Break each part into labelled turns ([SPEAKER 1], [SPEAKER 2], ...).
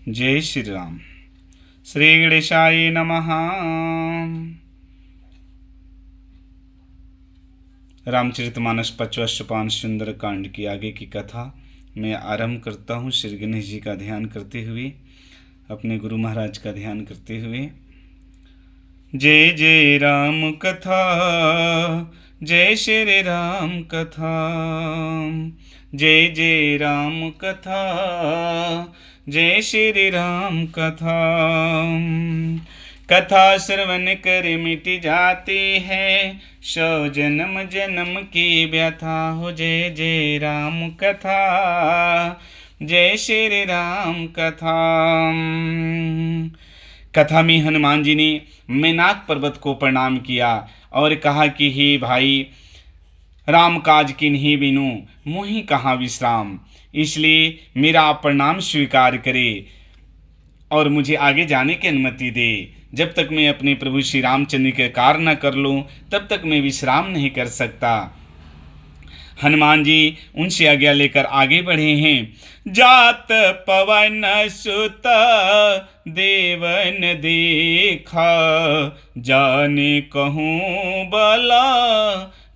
[SPEAKER 1] जय श्री राम। श्री गणेशाय नमः। रामचरितमानस 55 सुंदर कांड की आगे की कथा मैं आरंभ करता हूँ। श्री गणेश जी का ध्यान करते हुए, अपने गुरु महाराज का ध्यान करते हुए। जय जय राम कथा, जय श्री राम कथा, जय जय राम कथा, जय श्री राम कथा। कथा श्रवण कर मिट जाती है, सौ जन्म जन्म की व्यथा हो। जय जय राम कथा, जय श्री राम कथा। कथा में हनुमान जी ने मेनाक पर्वत को प्रणाम किया और कहा कि हे भाई, राम काज किन्हीं बिनु मोहि कहाँ विश्राम, इसलिए मेरा आप प्रणाम स्वीकार करे और मुझे आगे जाने की अनुमति दे। जब तक मैं अपने प्रभु श्री रामचंद्र के कार्य न कर लूँ तब तक मैं विश्राम नहीं कर सकता। हनुमान जी उनसे आज्ञा लेकर आगे बढ़े हैं। जात पवन सुत देवन देखा, जाने कहूँ बला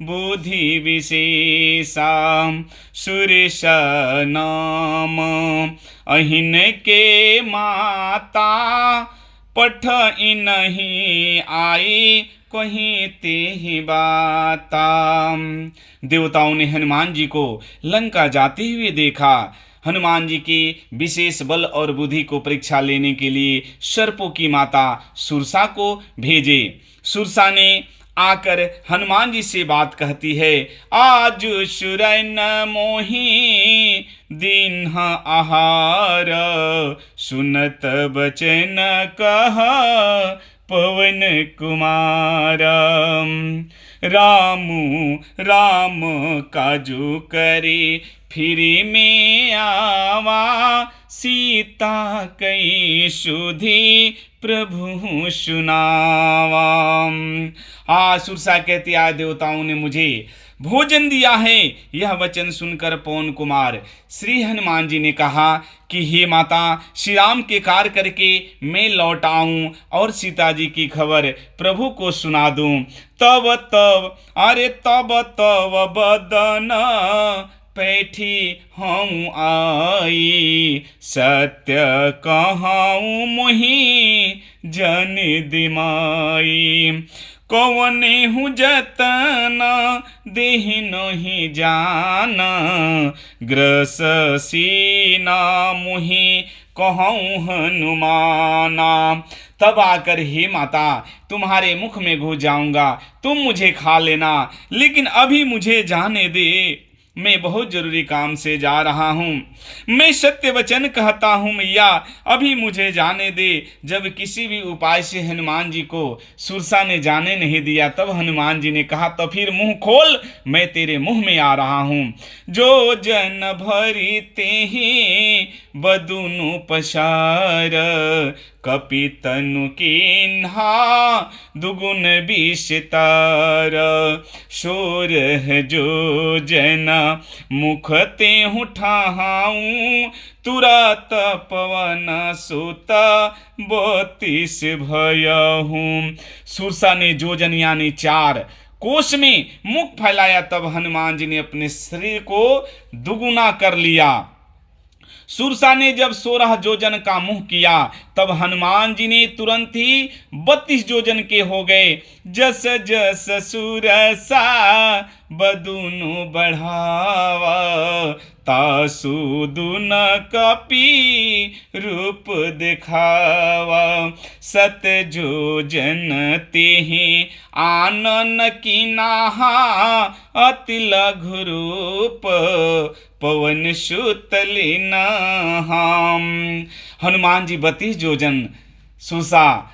[SPEAKER 1] बुद्धि विशेषा। सुरेश नाम अहिन के माता, पठ इनहि आई कहीं ते बाता। देवताओं ने हनुमान जी को लंका जाते हुए देखा। हनुमान जी के विशेष बल और बुद्धि को परीक्षा लेने के लिए सर्पों की माता सुरसा को भेजे। सुरसा ने आकर हनुमान जी से बात कहती है। आज सुरन मोहि दीन आहार, सुनत बचन कह पवन कुमार। रामू राम काजू करे फिरी में आवा, सीता कई सुधी प्रभु सुनावा। सुरसा कहती आय देवताओं ने मुझे भोजन दिया है। यह वचन सुनकर पवन कुमार श्री हनुमान जी ने कहा कि हे माता, श्री राम के कार्य करके मैं लौट आऊं और सीता जी की खबर प्रभु को सुना दूं। तब बदन पैठी हम आई, सत्य कहाऊं मोहि जन दिमाई। कौने हूँ जतन देह नहीं जान, ग्रस सीना मुहि कहूँ हनुमाना। तब आकर हे माता, तुम्हारे मुख में घुस जाऊंगा, तुम मुझे खा लेना, लेकिन अभी मुझे जाने दे, मैं बहुत जरूरी काम से जा रहा हूँ। मैं सत्य वचन कहता हूँ मैया, अभी मुझे जाने दे। जब किसी भी उपाय से हनुमान जी को सुरसा ने जाने नहीं दिया, तब हनुमान जी ने कहा तो फिर मुंह खोल, मैं तेरे मुंह में आ रहा हूँ। जो जन भरी ते ही बदुनु पसार, कपितनु किन्हा दुगुन विषतार। शोर जो जना मुख ते ठाहाऊं, तुरत पवन सुत 32 भयहूं। सुरसा ने जोजन यानी 4 कोस में मुख फैलाया, तब हनुमान जी ने अपने शरीर को दुगुना कर लिया। सुरसा ने जब 16 जोजन का मुंह किया, तब हनुमान जी ने तुरंत ही 32 जोजन के हो गए। जस जस सुरसा बदुनु बढ़ावा, तासु दुन कपि रूप दिखावा। सत जोजन तेहि आनन कीनाहा, अति लघु रूप पवन सुत लेना हम। हनुमान जी 32 जोजन सुरसा,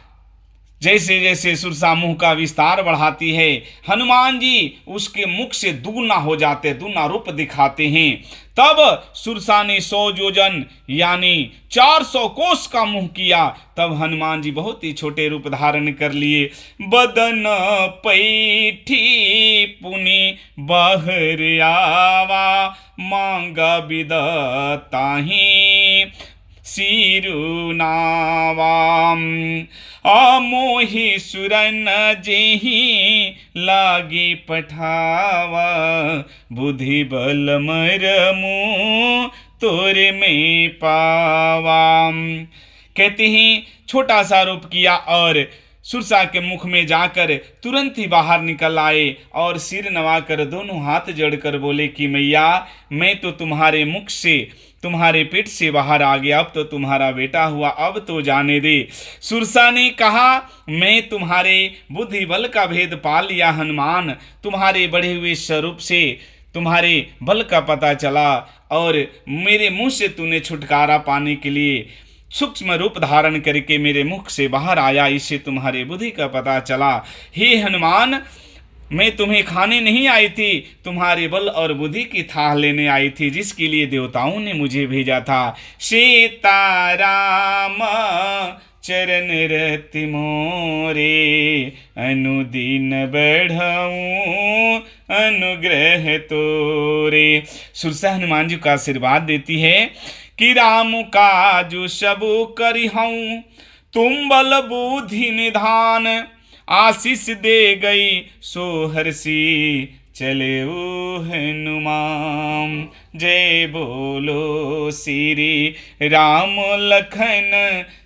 [SPEAKER 1] जैसे जैसे सुरसा मुंह का विस्तार बढ़ाती है, हनुमान जी उसके मुख से दुगना हो जाते, दुगना रूप दिखाते हैं। तब सुरसा ने 100 जोजन यानी 400 कोस का मुंह किया, तब हनुमान जी बहुत ही छोटे रूप धारण कर लिए। बदन पैठी पुनि बाहर आवा, मांगा विदा ताही, सिरुनावाम। अमोहि सुरन जेहि लागी पठावा, बुद्धि बल मरमु तोरे में पावाम। कहते हैं छोटा सा रूप किया और सुरसा के मुख में जाकर तुरंत ही बाहर निकल आए और सिर नवाकर दोनों हाथ जोड़कर बोले कि मैया, मैं तो तुम्हारे मुख से, तुम्हारे पेट से बाहर आ गया, अब तो तुम्हारा बेटा हुआ, अब तो जाने दे। सुरसा ने कहा, मैं तुम्हारे बुद्धि बल का भेद पा लिया हनुमान, तुम्हारे बढ़े हुए स्वरूप से तुम्हारे बल का पता चला और मेरे मुंह से तूने छुटकारा पाने के लिए सूक्ष्म रूप धारण करके मेरे मुख से बाहर आया, इससे तुम्हारे बुद्धि का पता चला। हे हनुमान, मैं तुम्हें खाने नहीं आई थी, तुम्हारे बल और बुद्धि की थाह लेने आई थी, जिसके लिए देवताओं ने मुझे भेजा था। सीताराम चरण रति मोरे, अनुदीन बढ़ाऊं अनुग्रह तोरे। सुरसा हनुमान जी का आशीर्वाद देती है कि राम काजु सबु करिहऊं, तुम बल बुद्धि निधान, आशीष दे गई सो हर्षि चले हनुमान। जय बोलो श्री राम लखन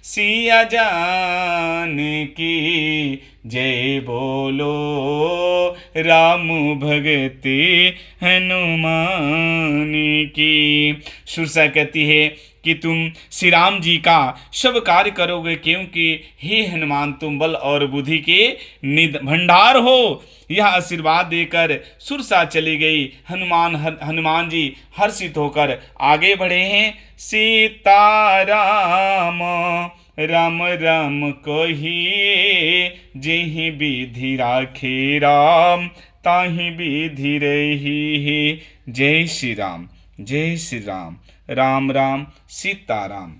[SPEAKER 1] सिया जान की, जय बोलो राम भगति हनुमान की। सुरसा कहती है कि तुम श्री राम जी का सब कार्य करोगे, क्योंकि हे हनुमान तुम बल और बुद्धि के भंडार हो। यह आशीर्वाद देकर सुरसा चली गई। हनुमान जी हर्षित होकर आगे बढ़े हैं। सीताराम राम राम कहिए, जेहि विधि राखे राम, ताहि विधि रही। जय श्री राम, जय श्री राम, राम राम सीताराम।